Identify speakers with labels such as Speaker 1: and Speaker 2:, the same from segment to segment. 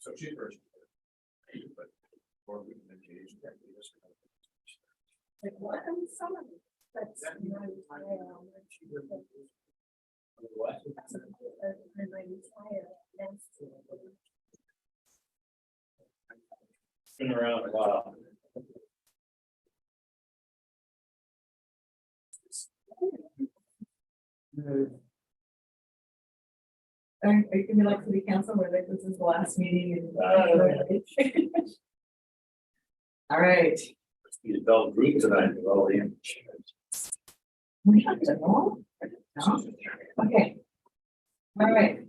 Speaker 1: So she's first. But before we can engage, that we just.
Speaker 2: Like what? I'm sorry. That's my
Speaker 1: What? Been around a while.
Speaker 2: Are you gonna be like city council where like this is the last meeting and? All right.
Speaker 1: Be a dull group tonight with all the.
Speaker 2: We have to know. No? Okay. All right.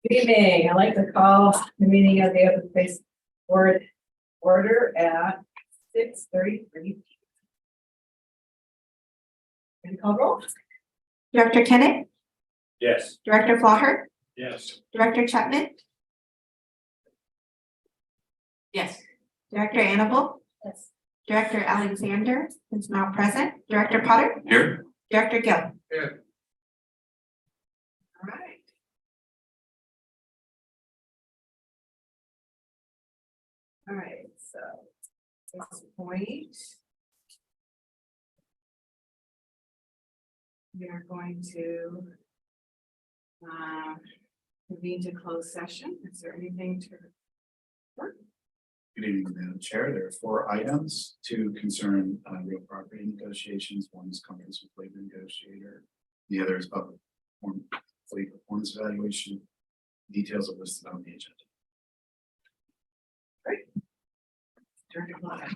Speaker 2: Good evening. I'd like to call the meeting of the open space board order at 6:33. Can you call roll?
Speaker 3: Director Kennett,
Speaker 1: Yes.
Speaker 3: Director Flaher,
Speaker 1: Yes.
Speaker 3: Director Chapman,
Speaker 2: Yes.
Speaker 3: Director Annable,
Speaker 2: Yes.
Speaker 3: Director Alexander is now present, Director Potter,
Speaker 1: Here.
Speaker 3: Director Gill.
Speaker 1: Here.
Speaker 2: All right. All right, so at this point, we are going to convene to close session. Is there anything to?
Speaker 4: Good evening, Madam Chair. There are 4 items, 2 concern real property negotiations. One is conference with labor negotiator. The other is public fleet performance evaluation. Details are listed on the agenda.
Speaker 2: Director Black.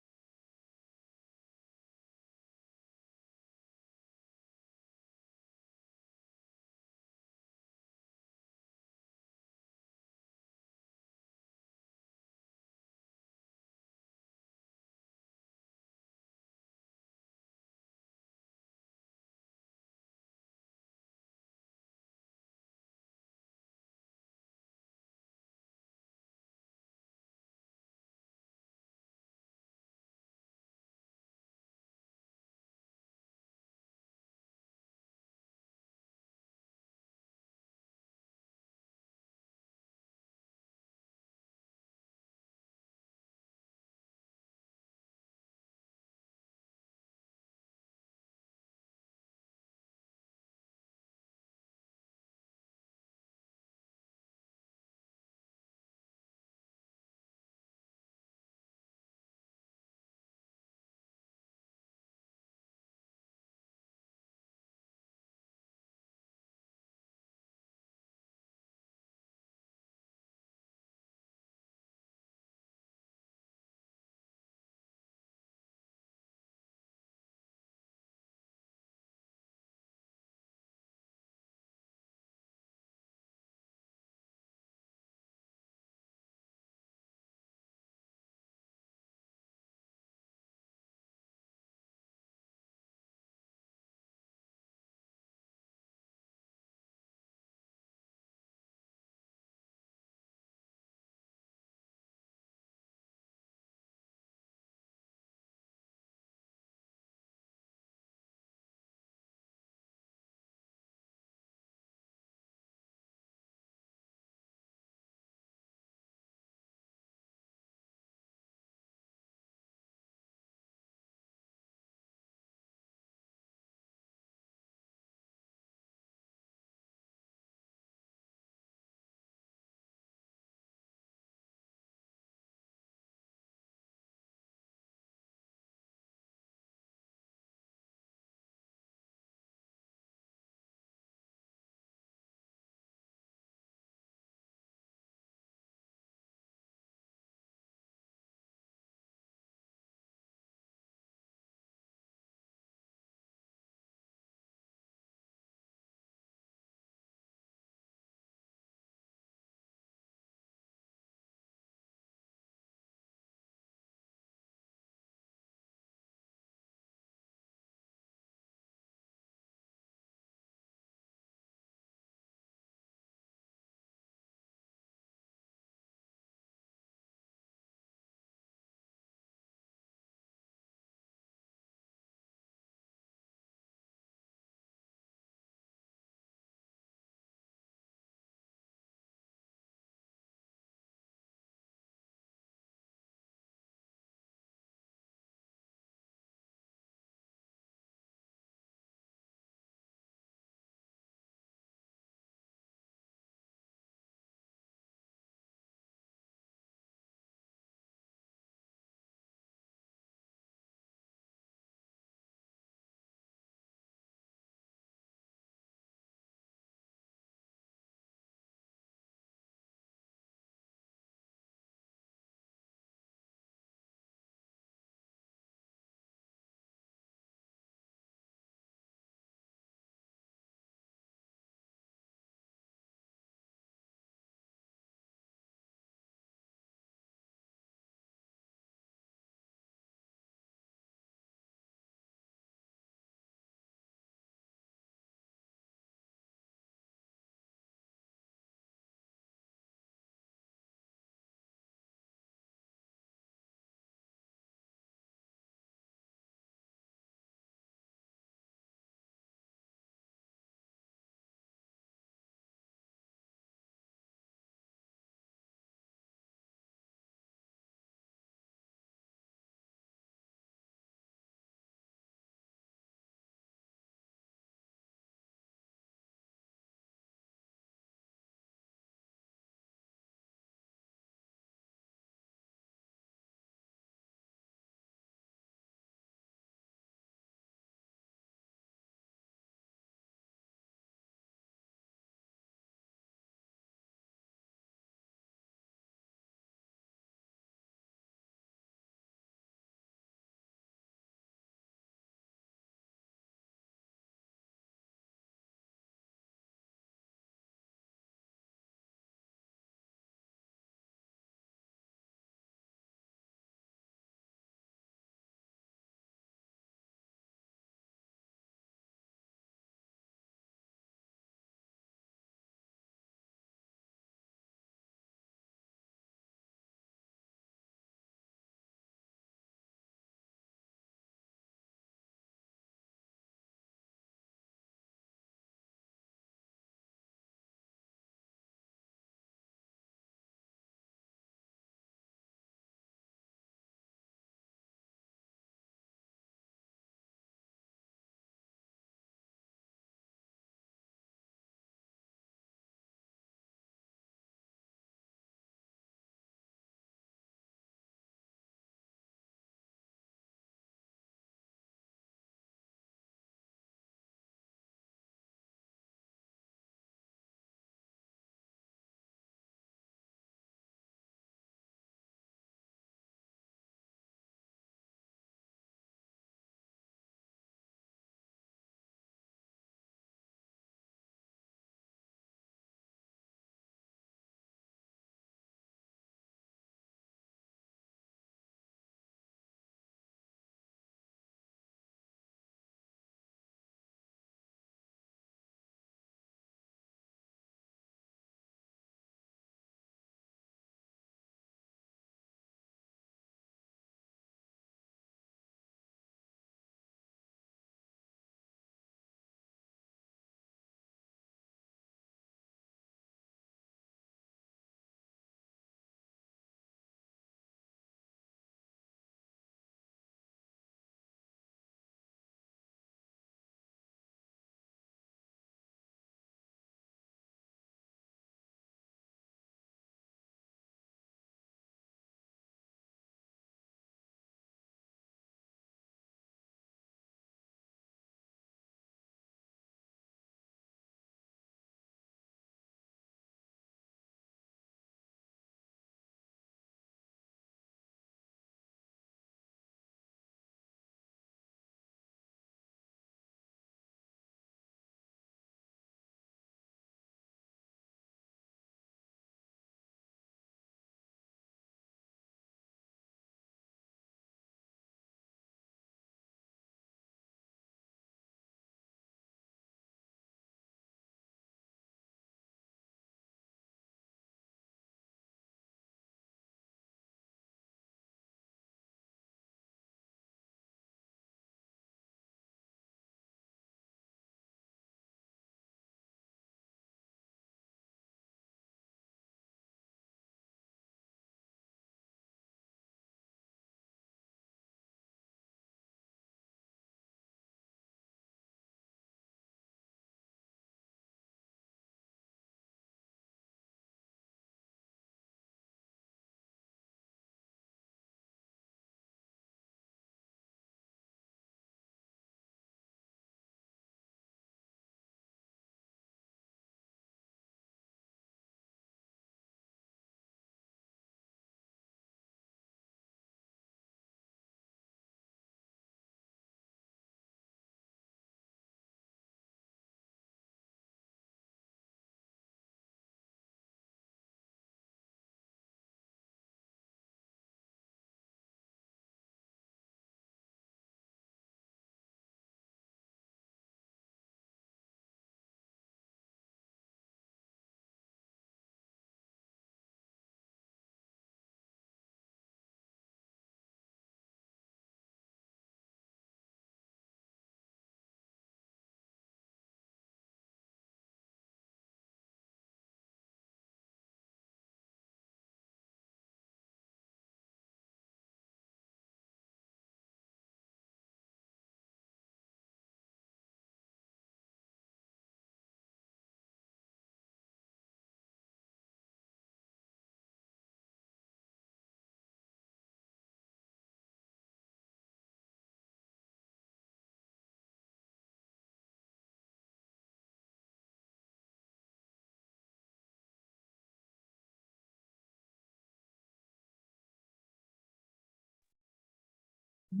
Speaker 2: Okay.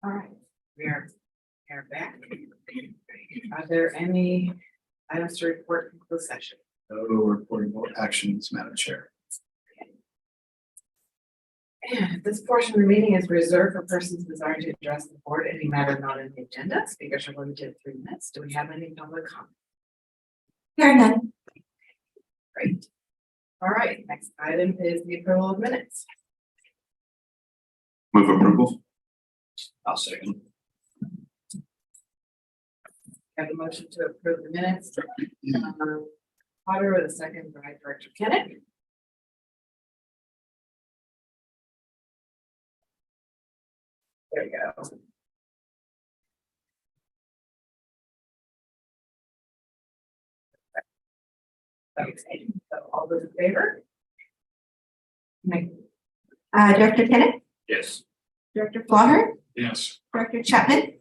Speaker 2: All right, we are back. Are there any items to report from closed session?
Speaker 4: No reportable actions, Madam Chair.
Speaker 2: And this portion of the meeting is reserved for persons desiring to address the board any matter not on the agenda. Speakers are limited to 3 minutes. Do we have any public comment?
Speaker 3: There are none.
Speaker 2: Great. All right, next item is the approval of minutes.
Speaker 1: Move approval. I'll second.
Speaker 2: Have a motion to approve the minutes. Potter with a second by Director Kenneth. There we go. Okay, so all those in favor?
Speaker 3: Director Kenneth,
Speaker 1: Yes.
Speaker 3: Director Flaher,
Speaker 1: Yes.
Speaker 3: Director Chapman,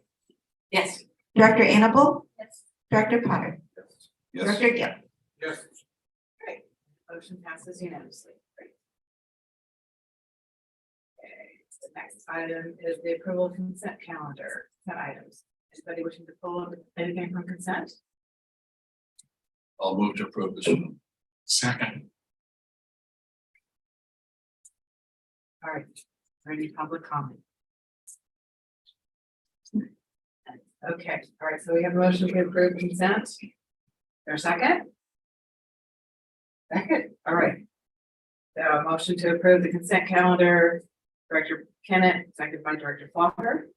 Speaker 2: Yes.
Speaker 3: Director Annable,
Speaker 2: Yes.
Speaker 3: Director Potter, Director Gill.
Speaker 1: Yes.
Speaker 2: Great. Motion passes unanimously. Great. Okay, the next item is the approval of consent calendar, consent items. Anybody wishing to pull anything from consent?
Speaker 1: I'll move to approve this one. Second.
Speaker 2: All right, is there any public comment? Okay, all right, so we have a motion to approve consent. There a second? Second, all right. So a motion to approve the consent calendar, Director Kenneth, second by Director Flaher.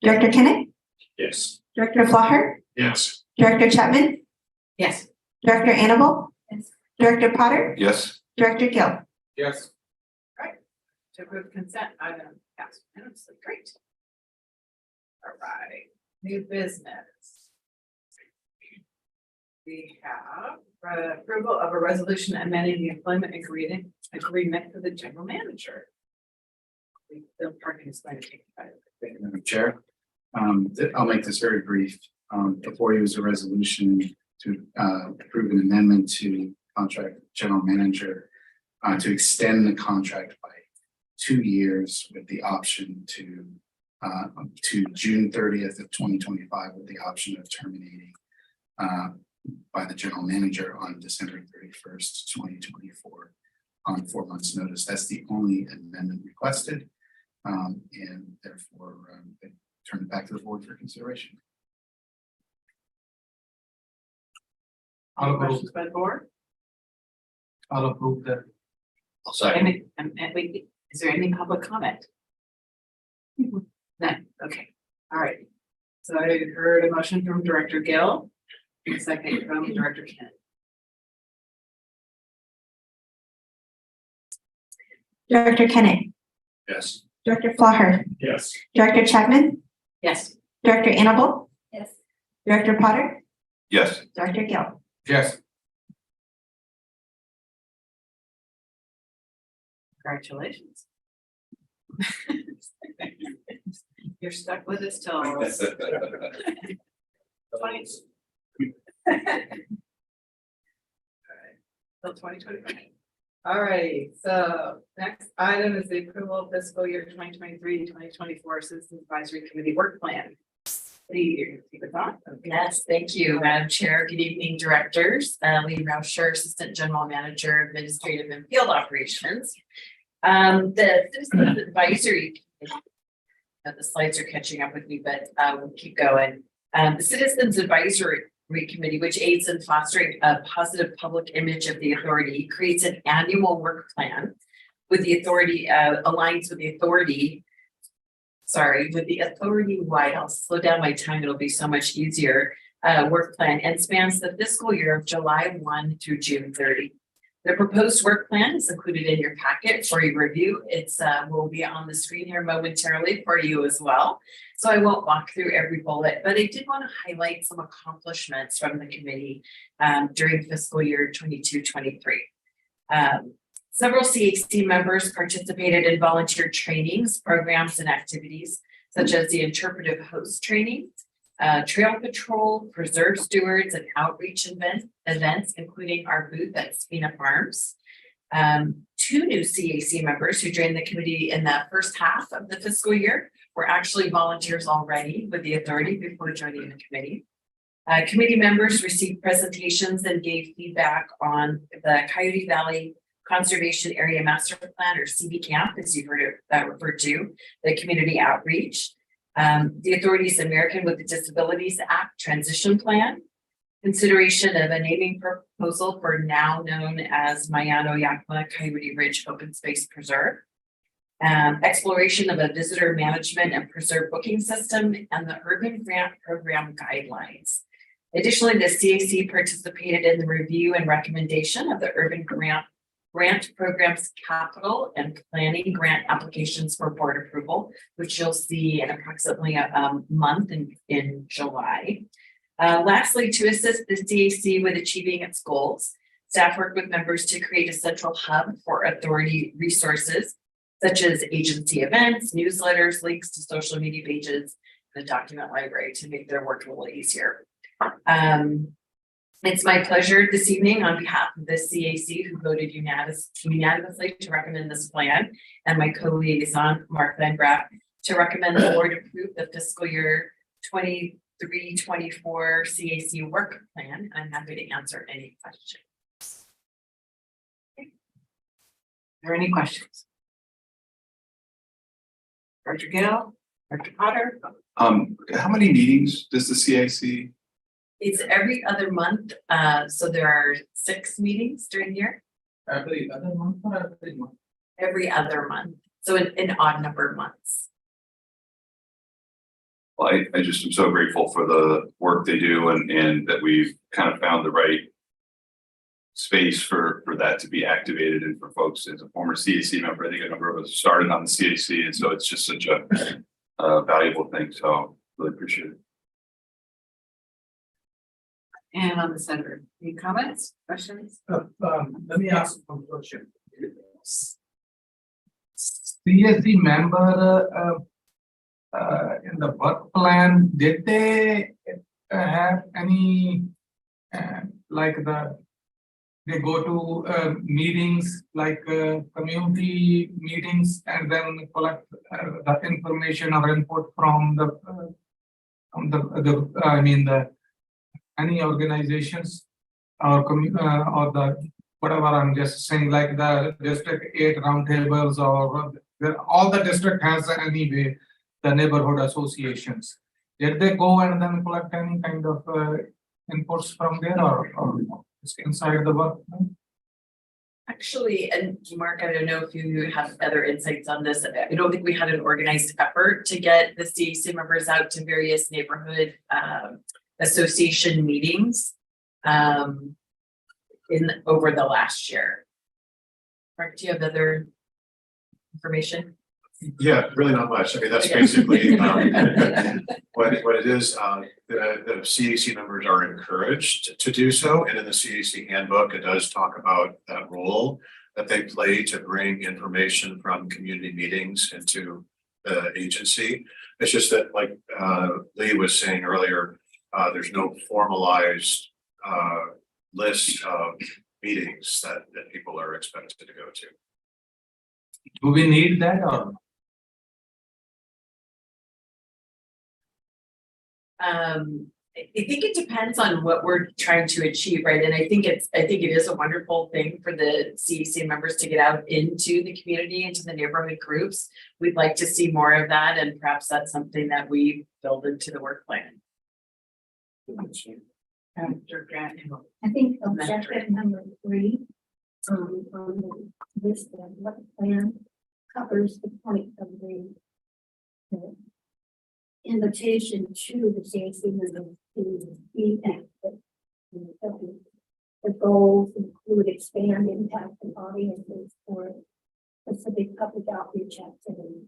Speaker 3: Director Kenneth,
Speaker 1: Yes.
Speaker 3: Director Flaher,
Speaker 1: Yes.
Speaker 3: Director Chapman,
Speaker 2: Yes.
Speaker 3: Director Annable, Director Potter,
Speaker 1: Yes.
Speaker 3: Director Gill.
Speaker 1: Yes.
Speaker 2: To approve consent item, yes, unanimously, great. All right, new business. We have approval of a resolution amending the employment agreement for the general manager. Bill Parkin is going to take it.
Speaker 4: Thank you, Madam Chair. I'll make this very brief. Before you is a resolution to approve an amendment to contract general manager to extend the contract by 2 years with the option to June 30th of 2025 with the option of terminating by the general manager on December 31st, 2024 on 4 months notice. That's the only amendment requested. And therefore I turn it back to the board for consideration.
Speaker 2: Any questions by the board?
Speaker 4: I'll approve that.
Speaker 1: I'll second.
Speaker 2: Is there any public comment? None, okay, all right. So I heard a motion from Director Gill, a second from Director Kenneth.
Speaker 3: Director Kenneth,
Speaker 1: Yes.
Speaker 3: Director Flaher,
Speaker 1: Yes.
Speaker 3: Director Chapman,
Speaker 2: Yes.
Speaker 3: Director Annable,
Speaker 2: Yes.
Speaker 3: Director Potter,
Speaker 1: Yes.
Speaker 3: Director Gill.
Speaker 1: Yes.
Speaker 2: Congratulations. You're stuck with us till. 20. Till 2025. All right, so next item is the approval of fiscal year 2023-2024 Citizens Advisory Committee Work Plan.
Speaker 5: Yes, thank you, Madam Chair. Good evening, directors. Lee Rauscher, Assistant General Manager, Administrative and Field Operations. The Citizens Advisory, the slides are catching up with me, but we'll keep going. The Citizens Advisory Committee, which aids in fostering a positive public image of the authority, creates an annual work plan with the authority, aligns with the authority. With the authority-wide, I'll slow down my tongue, it'll be so much easier, work plan, and spans the fiscal year of July 1 through June 30. The proposed work plan is included in your packet for your review. It's will be on the screen here momentarily for you as well. So I won't walk through every bullet, but I did want to highlight some accomplishments from the committee during fiscal year 22-23. Several CHC members participated in volunteer trainings, programs, and activities, such as the interpretive host training, trail patrol, preserve stewards, and outreach events, including our booth at Spina Farms. 2 new CAC members who joined the committee in the first half of the fiscal year were actually volunteers already with the authority before joining the committee. Committee members received presentations and gave feedback on the Coyote Valley Conservation Area Master Plan, or CB Camp, as you heard it referred to, the community outreach, the authority's American with Disabilities Act transition plan, consideration of a naming proposal for now known as Mayano Yakima Coyote Ridge Open Space Preserve, exploration of a visitor management and preserve booking system, and the urban grant program guidelines. Additionally, the CAC participated in the review and recommendation of the urban grant programs capital and planning grant applications for board approval, which you'll see in approximately a month in July. Lastly, to assist the CAC with achieving its goals, staff worked with members to create a central hub for authority resources, such as agency events, newsletters, links to social media pages, and a document library to make their work a little easier. It's my pleasure this evening on behalf of the CAC who voted unanimously to recommend this plan, and my co-liaison, Mark Van Graff, to recommend the board approve the fiscal year 23-24 CAC work plan. I'm happy to answer any questions. Are there any questions? Dr. Gill, Dr. Potter?
Speaker 4: How many meetings does the CIC?
Speaker 5: It's every other month, so there are 6 meetings during the year.
Speaker 1: Every other month or every month?
Speaker 5: Every other month, so in odd number months.
Speaker 6: Well, I just am so grateful for the work they do and that we've kind of found the right space for that to be activated, and for folks. As a former CAC member, I think a number of us started on the CAC, and so it's just such a valuable thing. So really appreciate it.
Speaker 5: And on the center, any comments, questions?
Speaker 1: Let me ask one question.
Speaker 7: CSC member in the work plan, did they have any they go to meetings like community meetings and then collect the information or input from any organizations or the whatever. I'm just saying, like the District 8 roundtables, or all the district has anyway, the neighborhood associations. Did they go and then collect any kind of inputs from there, or it's inside the work?
Speaker 5: Actually, and Mark, I don't know if you have other insights on this. I don't think we had an organized effort to get the CAC members out to various neighborhood association meetings over the last year. Mark, do you have other information?
Speaker 1: Yeah, really not much. I mean, that's basically what it is. The CAC members are encouraged to do so, and in the CAC handbook, it does talk about that role that they play to bring information from community meetings into the agency. It's just that, like Lee was saying earlier, there's no formalized list of meetings that people are expected to go to.
Speaker 7: Do we need that, or?
Speaker 5: I think it depends on what we're trying to achieve, right? And I think it is a wonderful thing for the CAC members to get out into the community, into the neighborhood groups. We'd like to see more of that, and perhaps that's something that we build into the work plan.
Speaker 8: I think objective number 3 on this what plan covers the point of the invitation to the CAC members to be active. The goals include we would expand impact and audiences for specific public outreach activities.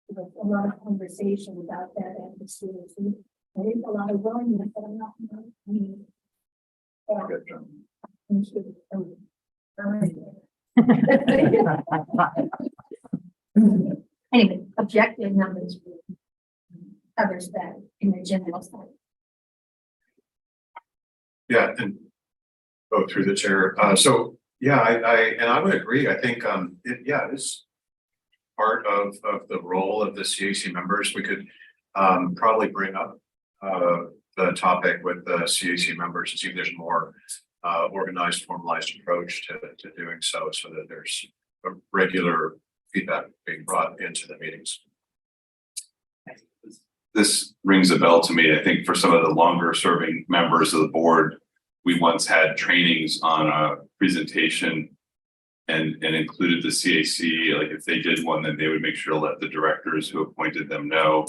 Speaker 8: There was a lot of conversation about that at the CAC. There is a lot of willingness, but I'm not.
Speaker 4: Good, John.
Speaker 8: Thank you. Anyway, objective numbers covers that in the general sense.
Speaker 1: Yeah, and go through the chair. So, yeah, I would agree. I think, it is part of the role of the CAC members. We could, probably bring up, the topic with the CAC members and see if there's more, organized, formalized approach to doing so that there's a regular feedback being brought into the meetings.
Speaker 6: This rings a bell to me. I think for some of the longer serving members of the board, we once had trainings on a presentation and included the CAC, like if they did one, then they would make sure to let the directors who appointed them know.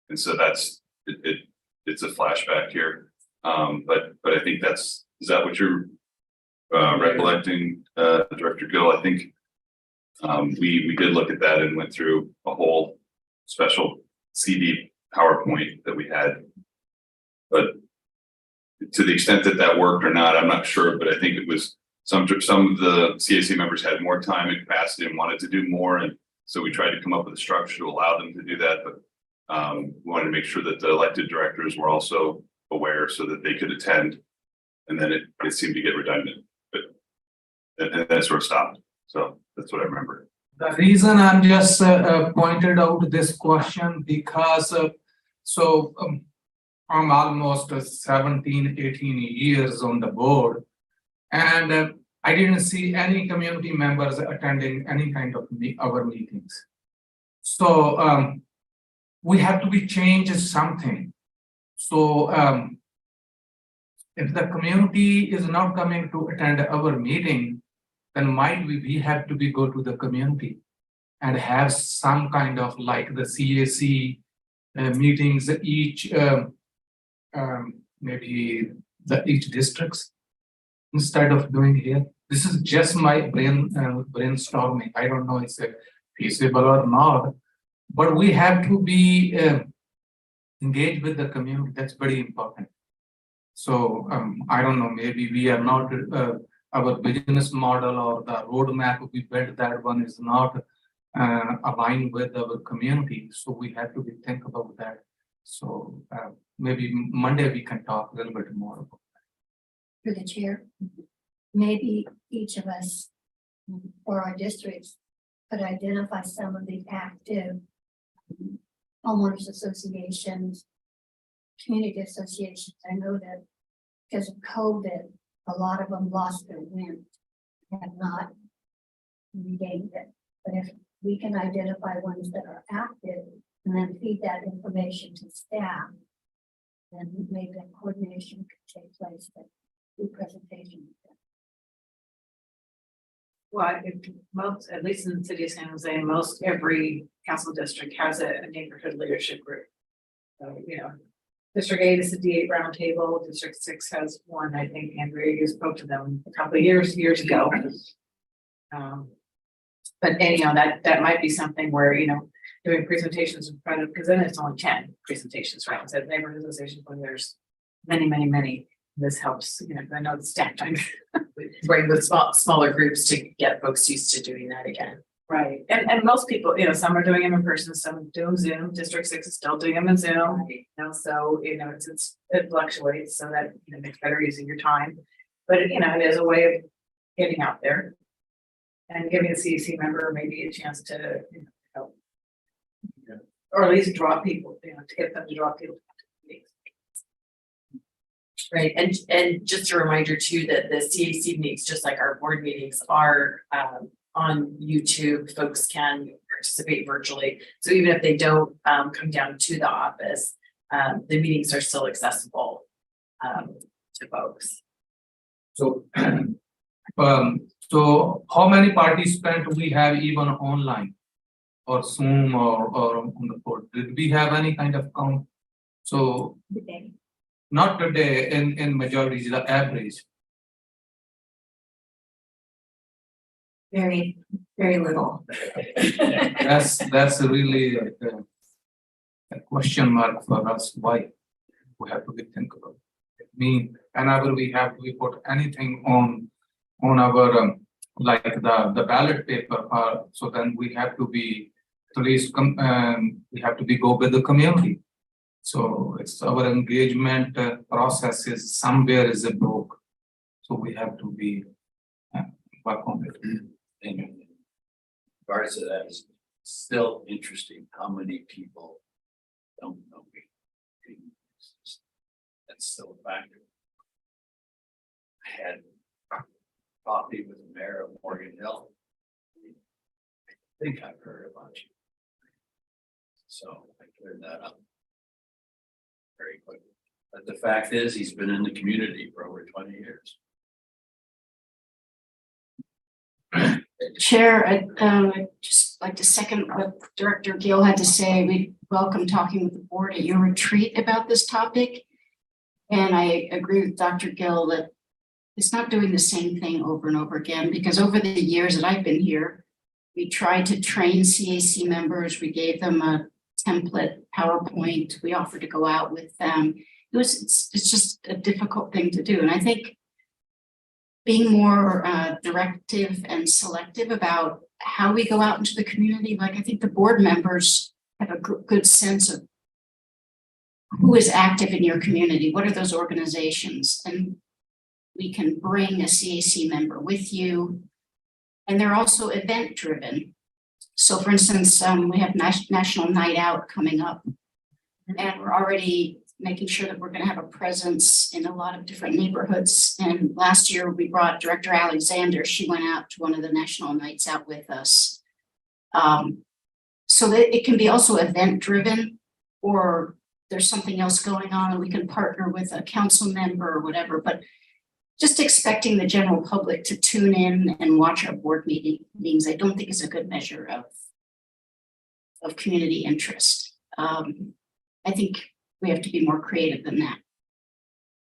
Speaker 6: And so that's, it's a flashback here. But I think is that what you're recollecting, Director Gill? I think we did look at that and went through a whole special CD PowerPoint that we had. But to the extent that that worked or not, I'm not sure, but I think it was some of the CAC members had more time and capacity and wanted to do more. And so we tried to come up with a structure to allow them to do that. But we wanted to make sure that the elected directors were also aware so that they could attend. And then it seemed to get redundant, but and then sort of stopped. So that's what I remember.
Speaker 7: The reason I'm just pointed out this question because I'm almost 17, 18 years on the board, and I didn't see any community members attending any kind of our meetings. So we have to be changed something. So if the community is not coming to attend our meeting, then might we have to go to the community and have some kind of like the CAC meetings each maybe each districts instead of doing here. This is just my brainstorming. I don't know if it's feasible or not, but we have to be engaged with the community. That's very important. So I don't know, maybe we are not our business model or the roadmap we built, that one is not aligned with our community. So we have to think about that. So maybe Monday we can talk a little bit more about that.
Speaker 8: Through the chair, maybe each of us or our districts could identify some of the active homeowners associations, community associations. I know that because of COVID, a lot of them lost their wind, have not regained it. But if we can identify ones that are active and then feed that information to staff, then maybe that coordination could take place through presentation.
Speaker 2: Well, most, at least in the city of San Jose, most every council district has a neighborhood leadership group. So, District 8 is the D8 roundtable. District 6 has one. I think Andrea, you spoke to them a couple of years ago. But anyhow, that might be something where, doing presentations in front of, because then it's only 10 presentations, right? Instead of neighborhood associations, when there's many, this helps, I know the staff time.
Speaker 5: Right, with smaller groups to get folks used to doing that again.
Speaker 2: Right, and most people, some are doing them in person, some do Zoom. District 6 is still doing them in Zoom. So it fluctuates, so that makes better use of your time. But it is a way of getting out there and giving a CAC member maybe a chance to help, or at least draw people, to get them to draw people.
Speaker 5: Right, and just a reminder too that the CAC meetings, just like our board meetings, are on YouTube. Folks can participate virtually. So even if they don't come down to the office, the meetings are still accessible to folks.
Speaker 7: So, so how many participants we have even online or Zoom or on the board? Did we have any kind of count? So
Speaker 8: Today.
Speaker 7: not today in majority, the average.
Speaker 3: Very, very little.
Speaker 7: That's really a question mark for us, why we have to be think about it. I mean, whenever we put anything on our, like the ballot paper, so then we have to be, at least we have to be go with the community. So it's our engagement process is somewhere is a broke. So we have to be work on it.
Speaker 9: And regards to that, it's still interesting how many people don't know we exist. That's still a factor. I had coffee with the mayor of Morgan Hill. I think I've heard about you. So I cleared that up very quickly. But the fact is, he's been in the community for over 20 years.
Speaker 3: Chair, I'd just like to second what Director Gill had to say. We welcome talking with the board at your retreat about this topic. And I agree with Dr. Gill that it's not doing the same thing over and over again, because over the years that I've been here, we tried to train CAC members. We gave them a template PowerPoint. We offered to go out with them. It's just a difficult thing to do. And I think being more directive and selective about how we go out into the community, like I think the board members have a good sense of who is active in your community, what are those organizations, and we can bring a CAC member with you. And they're also event driven. So for instance, we have National Night Out coming up, and we're already making sure that we're going to have a presence in a lot of different neighborhoods. And last year we brought Director Alexander. She went out to one of the national nights out with us. So that it can be also event driven, or there's something else going on and we can partner with a council member or whatever, but just expecting the general public to tune in and watch our board meetings, I don't think is a good measure of community interest. I think we have to be more creative than that.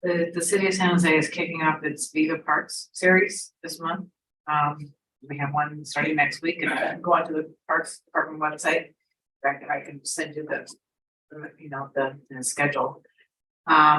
Speaker 2: The city of San Jose is kicking off its Viva Parks series this month. We have one starting next week, and go onto the Parks Department website. In fact, I can send you the schedule,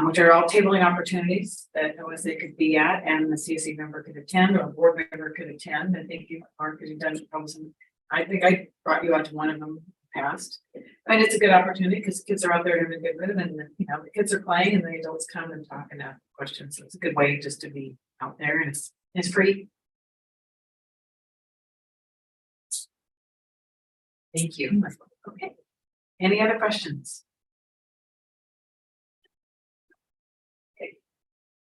Speaker 2: which are all tabling opportunities that OSA could be at, and the CSC member could attend, or a board member could attend. I think you, Mark, because you've done probably some. I think I brought you out to one of them past. And it's a good opportunity because kids are out there having a good rhythm, and the kids are playing and the adults come and talk and ask questions. So it's a good way just to be out there, and it's free. Thank you. Okay. Any other questions?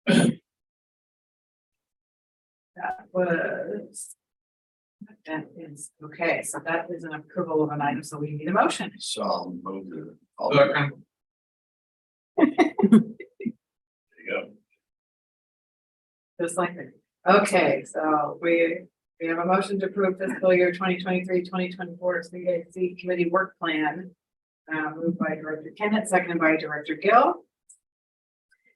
Speaker 2: Okay. That is okay, so that is an approval of an item, so we need a motion.
Speaker 9: So I'll move to.
Speaker 7: Second.
Speaker 9: There you go.
Speaker 2: Just like that. Okay, so we have a motion to approve fiscal year 2023-2024 CAC committee work plan. Moved by Director Kennett, seconded by Director Gill.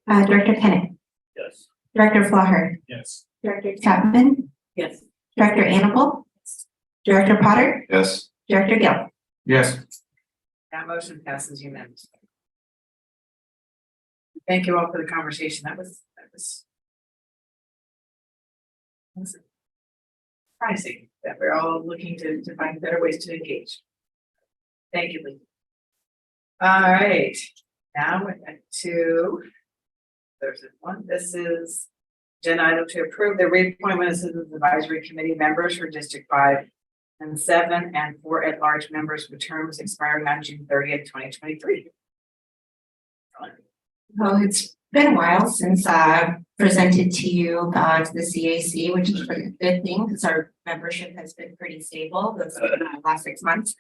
Speaker 3: Director Kennett,
Speaker 9: Yes.
Speaker 3: Director Flaher,
Speaker 9: Yes.
Speaker 3: Director Chapman,
Speaker 2: Yes.
Speaker 3: Director Annable, Director Potter,
Speaker 6: Yes,
Speaker 3: Director Gill.
Speaker 7: Yes.
Speaker 2: That motion passes unanimously. Thank you all for the conversation. That was surprising that we're all looking to find better ways to engage. Thank you, Lee. All right, now we're back to, there's one, this is agenda item to approve the reappointment of Citizens Advisory Committee members for District 5 and 7 and 4 at-large members with terms expiring on June 30th, 2023.
Speaker 10: Well, it's been a while since I presented to you to the CAC, which is a good thing because our membership has been pretty stable this last 6 months.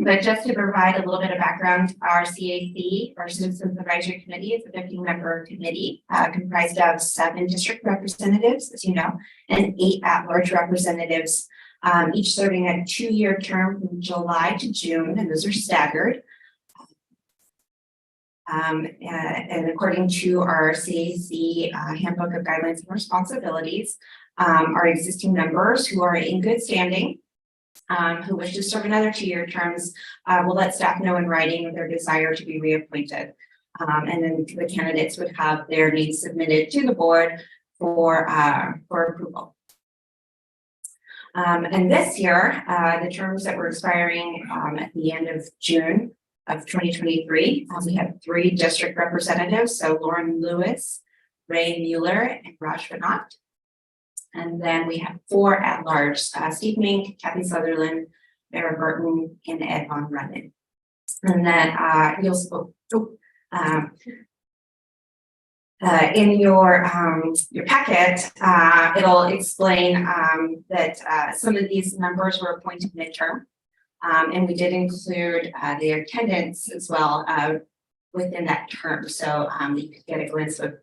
Speaker 10: But just to provide a little bit of background, our CAC, our Citizens Advisory Committee, is a 15-member committee comprised of 7 district representatives, as you know, and 8 at-large representatives, each serving a 2-year term from July to June, and those are staggered. And according to our CAC Handbook of Guidelines and Responsibilities, our existing members who are in good standing, who wish to serve another 2-year terms, will let staff know in writing of their desire to be reappointed. And then the candidates would have their names submitted to the board for approval. And this year, the terms that were expiring at the end of June of 2023, we have 3 district representatives, so Lauren Lewis, Ray Mueller, and Raj Vinod. And then we have 4 at-large, Steve Mink, Kathy Sutherland, Mara Burton, and Ed Von Runnen. And then in your packet, it'll explain that some of these members were appointed midterm. And we did include their attendance as well within that term. So you could get a glimpse of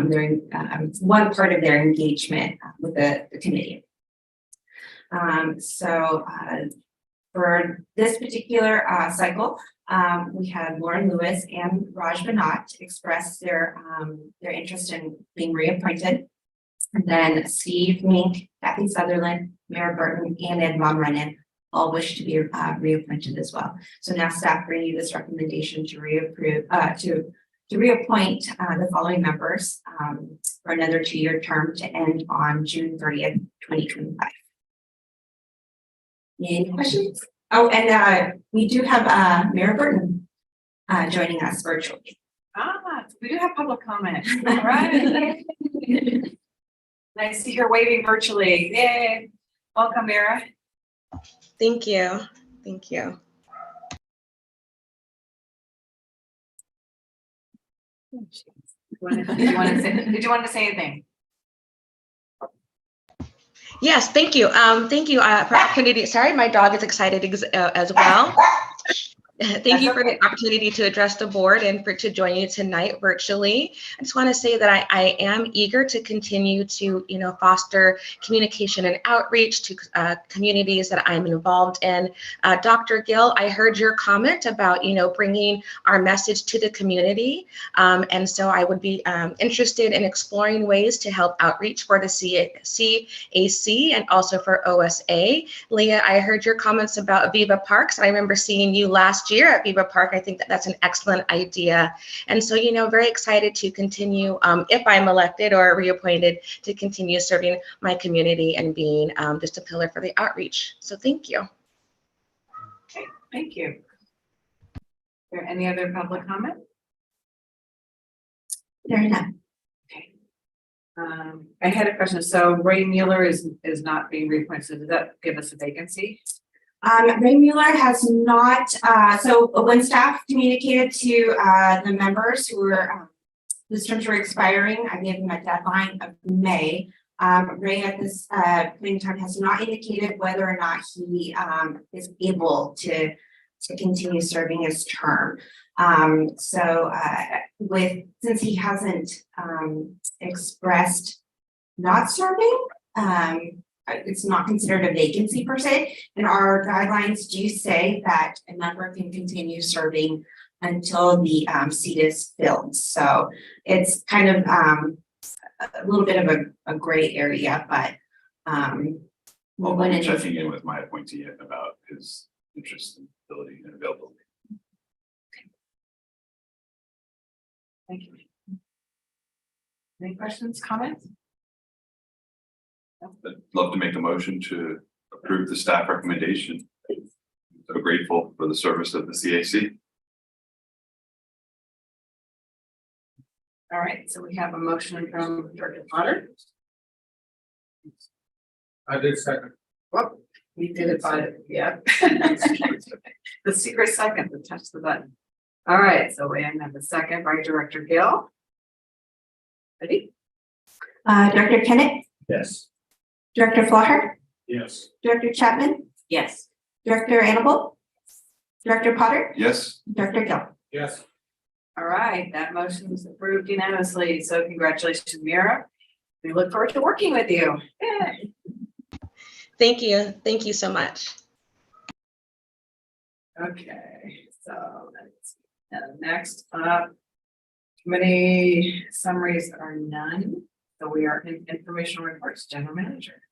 Speaker 10: their one part of their engagement with the committee. For this particular cycle, we had Lauren Lewis and Raj Vinod express their interest in being reappointed. And then Steve Mink, Kathy Sutherland, Mara Burton, and Ed Von Runnen all wish to be reappointed as well. So now staff bring you this recommendation to reappoint the following members for another 2-year term to end on June 30th, 2025. Any questions? Oh, and we do have Mara Burton joining us virtually.
Speaker 2: We do have public comment. All right. Nice to hear waving virtually. Yay. Welcome, Mara.
Speaker 11: Thank you. Thank you.
Speaker 2: Did you want to say anything?
Speaker 11: Yes, thank you. Thank you for the opportunity. Sorry, my dog is excited as well. Thank you for the opportunity to address the board and to join you tonight virtually. I just want to say that I am eager to continue to, foster communication and outreach to communities that I'm involved in. Dr. Gill, I heard your comment about, bringing our message to the community. And so I would be interested in exploring ways to help outreach for the CAC and also for OSA. Leah, I heard your comments about Viva Parks. I remember seeing you last year at Viva Park. I think that's an excellent idea. And so, very excited to continue, if I'm elected or reappointed, to continue serving my community and being just a pillar for the outreach. So thank you.
Speaker 2: Okay, thank you. Is there any other public comment?
Speaker 10: There are none.
Speaker 2: Okay. I had a question. So Ray Mueller is not being reappointed. So does that give us a vacancy?
Speaker 10: Ray Mueller has not, so when staff communicated to the members whose terms were expiring, I gave them a deadline of May. Ray at this point in time has not indicated whether or not he is able to continue serving his term. Since he hasn't expressed not serving, it's not considered a vacancy per se, and our guidelines do say that a member can continue serving until the seat is filled. So it's kind of a little bit of a gray area, but
Speaker 6: Well, I'm checking in with my appointee about his interest and ability and availability.
Speaker 2: Thank you. Any questions, comments?
Speaker 6: I'd love to make a motion to approve the staff recommendation. So grateful for the service of the CAC.
Speaker 2: All right, so we have a motion from Director Potter.
Speaker 7: I did second.
Speaker 2: Well, we did it by, yeah. The secret second to touch the button. All right, so we have a second by Director Gill. Ready?
Speaker 10: Director Kennett,
Speaker 9: Yes.
Speaker 10: Director Flaher,
Speaker 9: Yes.
Speaker 10: Director Chapman,
Speaker 2: Yes.
Speaker 10: Director Annable, Director Potter,
Speaker 6: Yes,
Speaker 10: Director Gill.
Speaker 7: Yes.
Speaker 2: All right, that motion is approved unanimously. So congratulations, Mira. We look forward to working with you. Yay.
Speaker 11: Thank you. Thank you so much.
Speaker 2: Okay, so let's And next up, committee summaries are none, so we are in informational reports, general manager.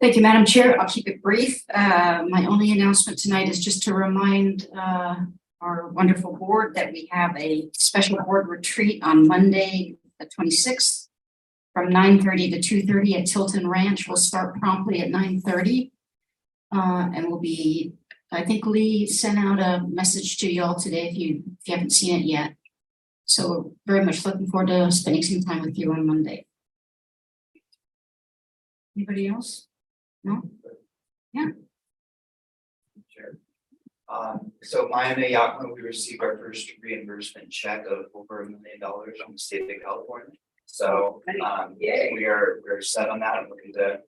Speaker 3: Thank you, Madam Chair. I'll keep it brief. My only announcement tonight is just to remind our wonderful board that we have a special board retreat on Monday, the 26th, from 9:30 to 2:30 at Tilton Ranch. We'll start promptly at 9:30. And we'll be, I think Lee sent out a message to y'all today if you haven't seen it yet. So very much looking forward to spending some time with you on Monday. Anybody else? No?
Speaker 12: Sure. So Miami Yakima, we received our first reimbursement check of over $1 million from the state of California. So we're set on that. I'm looking to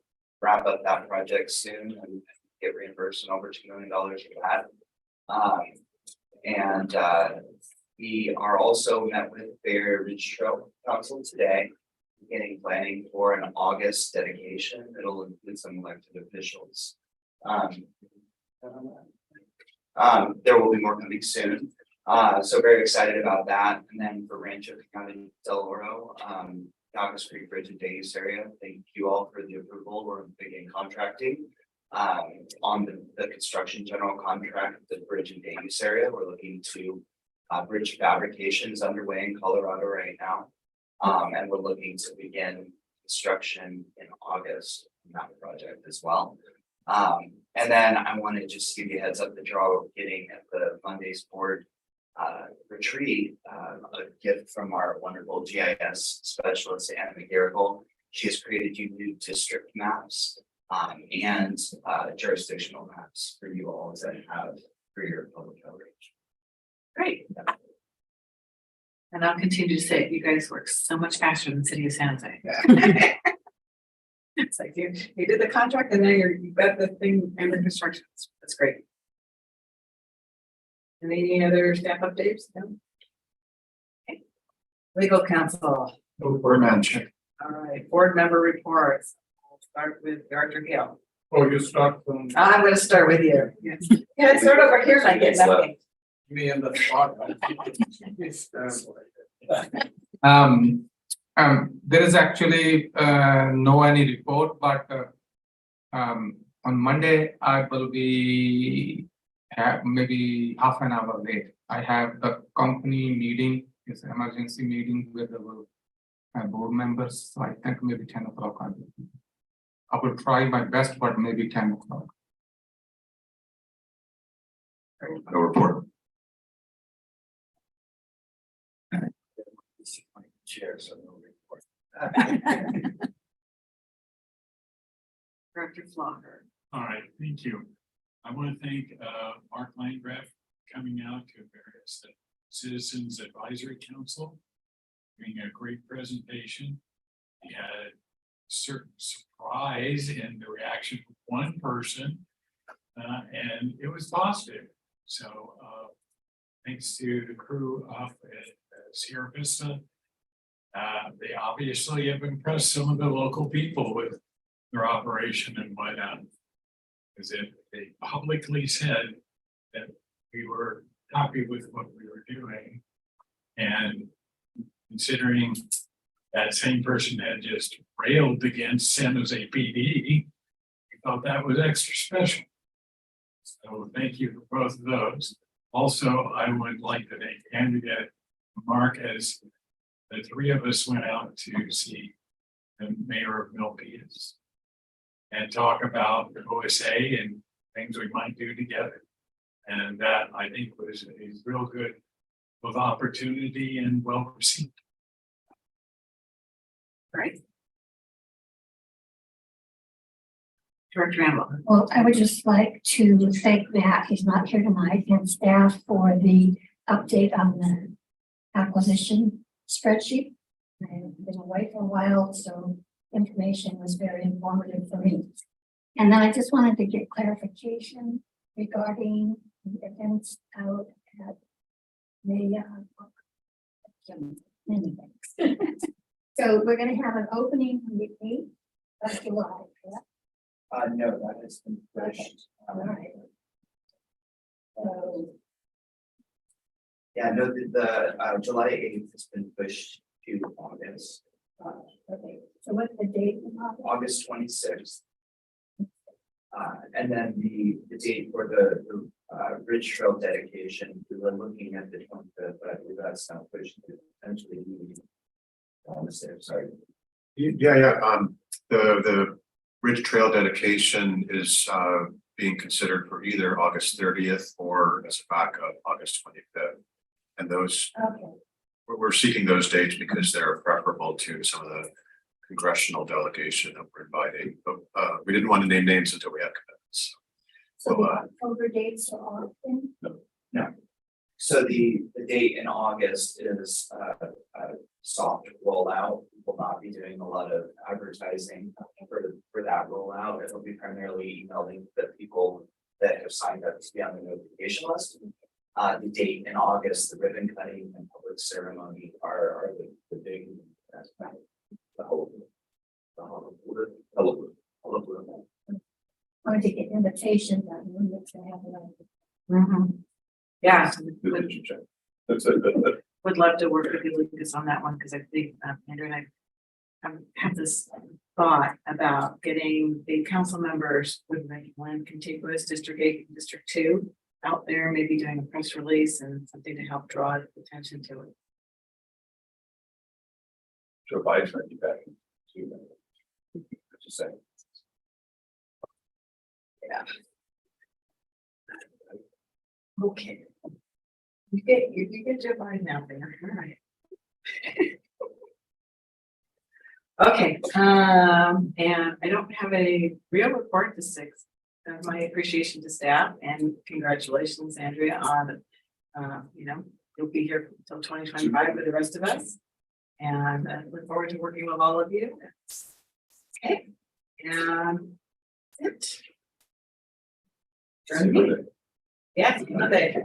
Speaker 12: wrap up that project soon and get reimbursed over $2 million for that. We are also met with Bear Ridge Trail Council today, beginning planning for an August dedication. It'll include some elected officials. There will be more coming soon. So very excited about that. And then for Rancho County Del Oro, Dawkins Creek Bridge and Days area, thank you all for the approval. We're beginning contracting on the construction general contract, the bridge and Days area. We're looking to bridge fabrications underway in Colorado right now. And we're looking to begin construction in August on that project as well. And then I want to just give you a heads up the draw we're getting at the Monday's board retreat, a gift from our wonderful GIS specialist, Anna McGarrigle. She has created unique district maps and jurisdictional maps for you all that have for your public outreach.
Speaker 2: Great. And I'll continue to say, you guys work so much faster than City of San Jose. It's like you did the contract and now you've got the thing and the construction. That's great. Any other staff updates? No? Okay. Legal counsel.
Speaker 4: Board manager.
Speaker 2: All right, board member reports. I'll start with Director Gill.
Speaker 7: Oh, you start from
Speaker 2: I'm gonna start with you. Yes. Yeah, start over here and I get nothing.
Speaker 7: me in the spot. There is actually no any report, but on Monday I will be maybe half an hour late. I have the company meeting, it's an emergency meeting with the board members, so I think maybe 10 o'clock. I will try my best, but maybe 10 o'clock.
Speaker 6: No report.
Speaker 12: Chair, so no report.
Speaker 2: Director Flocker.
Speaker 13: All right, thank you. I want to thank Mark Landgraf for coming out to various Citizens Advisory Council, doing a great presentation. He had a certain surprise in the reaction of one person, and it was positive. So thanks to the crew up at Sierra Vista. They obviously have impressed some of the local people with their operation and whatnot. Because they publicly said that we were happy with what we were doing. And considering that same person had just railed against San Jose PD, we thought that was extra special. So thank you for both of those. Also, I would like to thank candidate Mark as the three of us went out to see the mayor of Milpitas and talk about the OSA and things we might do together. And that I think was a real good both opportunity and well received.
Speaker 2: Right. Director Randall.
Speaker 8: Well, I would just like to thank Matt, he's not here tonight, and staff for the update on the acquisition spreadsheet. I've been away for a while, so information was very informative for me. And then I just wanted to get clarification regarding the events out at the so we're gonna have an opening on the 8th of July, correct?
Speaker 12: No, that has been pushed.
Speaker 8: All right. So
Speaker 12: Yeah, no, the July 8th has been pushed to August,
Speaker 8: Okay, so what's the date?
Speaker 12: August 26th. And then the date for the Ridge Trail dedication, we were looking at the 25th, but I believe that's now pushed to potentially be. Sorry.
Speaker 1: The Ridge Trail dedication is being considered for either August 30th or as a backup, August 25th. And those,
Speaker 8: Okay,
Speaker 1: we're seeking those dates because they're preferable to some of the congressional delegation that we're inviting, but we didn't want to name names until we had commitments.
Speaker 8: so the October dates are often,
Speaker 12: So the date in August is a soft rollout. We'll not be doing a lot of advertising for that rollout. It'll be primarily emailing the people that have signed up to be on the notification list. The date in August, the ribbon cutting and public ceremony are the big. The whole.
Speaker 8: or to get invitations, I mean, to have like.
Speaker 5: Yeah,
Speaker 6: That's it.
Speaker 5: would love to work with you, Lucas, on that one, because I think Andrew and I have this thought about getting the council members with one contiguous District 8, and District 2 out there, maybe doing a press release and something to help draw attention to it.
Speaker 6: Joe Biden's might be back. Just saying.
Speaker 5: Okay. You get Joe Biden out there, all right. Okay, and I don't have a real report this 6th. My appreciation to staff and congratulations, Andrea, on, you'll be here until 2025 with the rest of us. And I look forward to working with all of you. Okay, and that's it.
Speaker 6: See you later.
Speaker 5: Yes, another.